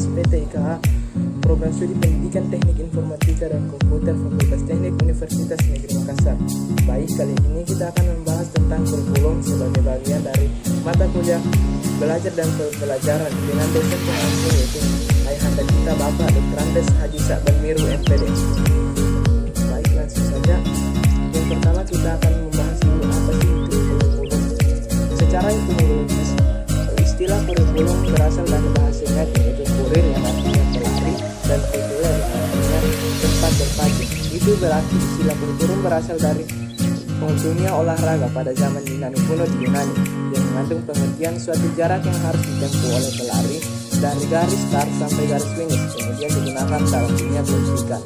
SPTIKA, Program Studi Pendidikan Teknik Informatika dan Komputer Fakultas Teknik Universitas Negeri Makassar. Baik, kali ini kita akan membahas tentang kurikulum sebagai bagian dari mata kuliah belajar dan pembelajaran dengan dosen pengampu, yaitu ayahanda kita Bapak Dr. Andes Haji Sa'ban Miru MPD. Baik, langsung saja. Yang pertama kita akan membahas dulu apa sih itu kurikulum. Secara etimologis, istilah kurikulum berasal dari bahasa Latin, yaitu kurir yang artinya pelari dan kultur yang artinya tempat berpacu. Itu berarti istilah kurikulum berasal dari dunia olahraga pada zaman Yunani kuno di Yunani, yang mengandung pengertian suatu jarak yang harus ditempuh oleh pelari dari garis start sampai garis finish, kemudian digunakan dalam dunia pendidikan.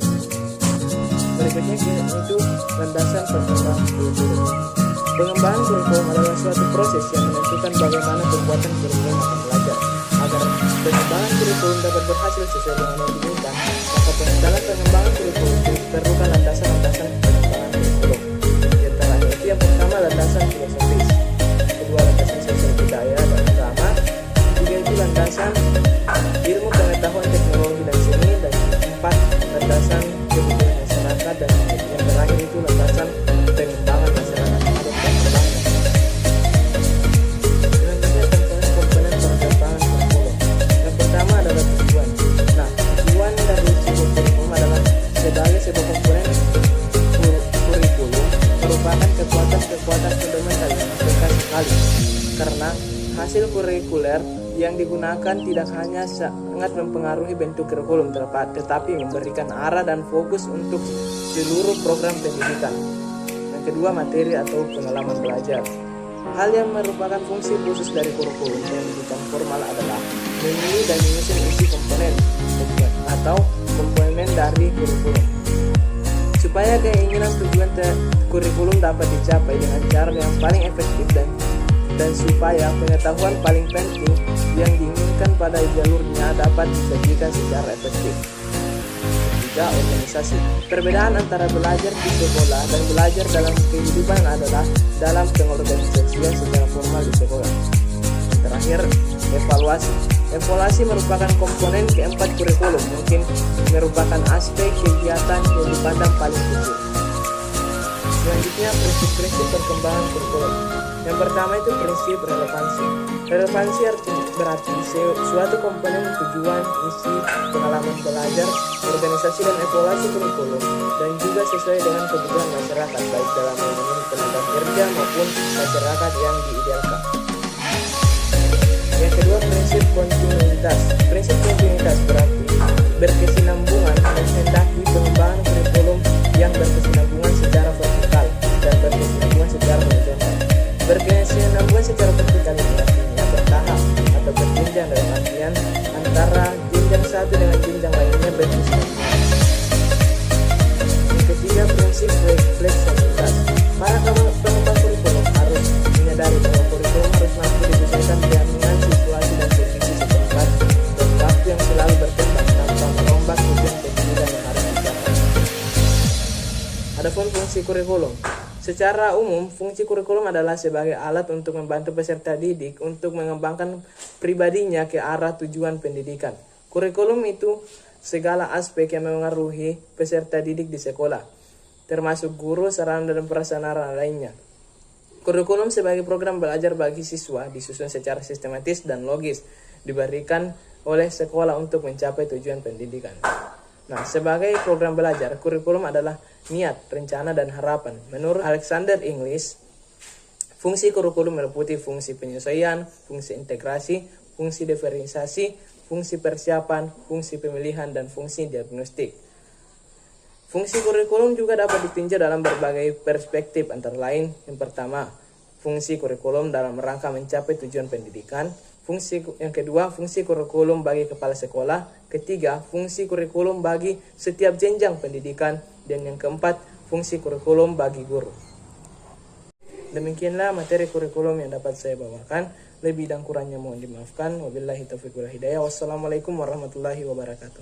Berikutnya itu landasan perkembangan kurikulum. Pengembangan kurikulum adalah suatu proses yang menentukan bagaimana kekuatan kurikulum akan belajar. Agar pengembangan kurikulum dapat berhasil sesuai dengan yang diinginkan, maka dalam pengembangan kurikulum diperlukan landasan-landasan pengembangan kurikulum. Di antaranya itu yang pertama landasan filosofis, kedua landasan sosial budaya dan agama, ketiga itu landasan ilmu pengetahuan teknologi dan seni, dan empat landasan kebutuhan masyarakat, dan yang terakhir itu landasan pengembangan masyarakat. Sebagai sebuah komponen kurikulum merupakan kekuatan fundamental yang besar sekali, karena hasil kurikuler yang digunakan tidak hanya sangat mempengaruhi bentuk kurikulum tetapi memberikan arah dan fokus untuk seluruh program pendidikan. Yang kedua, materi atau pengalaman belajar. Hal yang merupakan fungsi khusus dari kurikulum pendidikan formal adalah memilih dan menyusun isi komponen atau komponen dari kurikulum, supaya keinginan tujuan kurikulum dapat dicapai dengan cara yang paling efektif dan supaya pengetahuan paling penting yang diinginkan pada jalurnya dapat disajikan secara efektif. Ketiga, organisasi. Perbedaan antara belajar di sekolah dan belajar dalam kehidupan adalah dalam pengorganisasian secara formal di sekolah. Terakhir, evaluasi. Evaluasi merupakan komponen keempat kurikulum, mungkin merupakan aspek kegiatan yang dipandang paling kecil. Selanjutnya, prinsip-prinsip perkembangan kurikulum. Yang pertama itu prinsip relevansi. Relevansi berarti suatu komponen tujuan, isi, pengalaman belajar, organisasi dan evaluasi kurikulum, dan juga sesuai dengan kebutuhan masyarakat, baik dalam memenuhi tenaga kerja maupun masyarakat yang diidealkan. Yang kedua, prinsip kontinuitas. Prinsip kontinuitas berarti berkesinambungan, menghendaki pengembangan kurikulum yang berkesinambungan secara vertikal dan berkesinambungan secara horizontal. Berkesinambungan secara vertikal ini artinya bertahap atau berjenjang, dalam artian antara jenjang satu dengan jenjang lainnya berkesinambungan. Yang ketiga, prinsip fleksibilitas. Para pengembang kurikulum harus menyadari bahwa kurikulum harus mampu disesuaikan dengan situasi dan kondisi setempat dan waktu yang selalu berkembang tanpa merombak tujuan pendidikan yang harus dicapai. Adapun fungsi kurikulum. Secara umum, fungsi kurikulum adalah sebagai alat untuk membantu peserta didik untuk mengembangkan pribadinya ke arah tujuan pendidikan. Kurikulum itu segala aspek yang mengaruhi peserta didik di sekolah, termasuk guru, sarana dan prasarana lainnya. Kurikulum sebagai program belajar bagi siswa disusun secara sistematis dan logis, diberikan oleh sekolah untuk mencapai tujuan pendidikan. Nah, sebagai program belajar, kurikulum adalah niat, rencana, dan harapan. Menurut Alexander English, fungsi kurikulum meliputi fungsi penyesuaian, fungsi integrasi, fungsi diferensiasi, fungsi persiapan, fungsi pemilihan, dan fungsi diagnostik. Fungsi kurikulum juga dapat ditinjau dalam berbagai perspektif, antara lain yang pertama, fungsi kurikulum dalam rangka mencapai tujuan pendidikan. Yang kedua, fungsi kurikulum bagi kepala sekolah. Ketiga, fungsi kurikulum bagi setiap jenjang pendidikan. Dan yang keempat, fungsi kurikulum bagi guru. Demikianlah materi kurikulum yang dapat saya bawakan. Lebih dan kurangnya mohon dimaafkan. Wabillahi taufiq wal hidayah. Wassalamualaikum warahmatullahi wabarakatuh.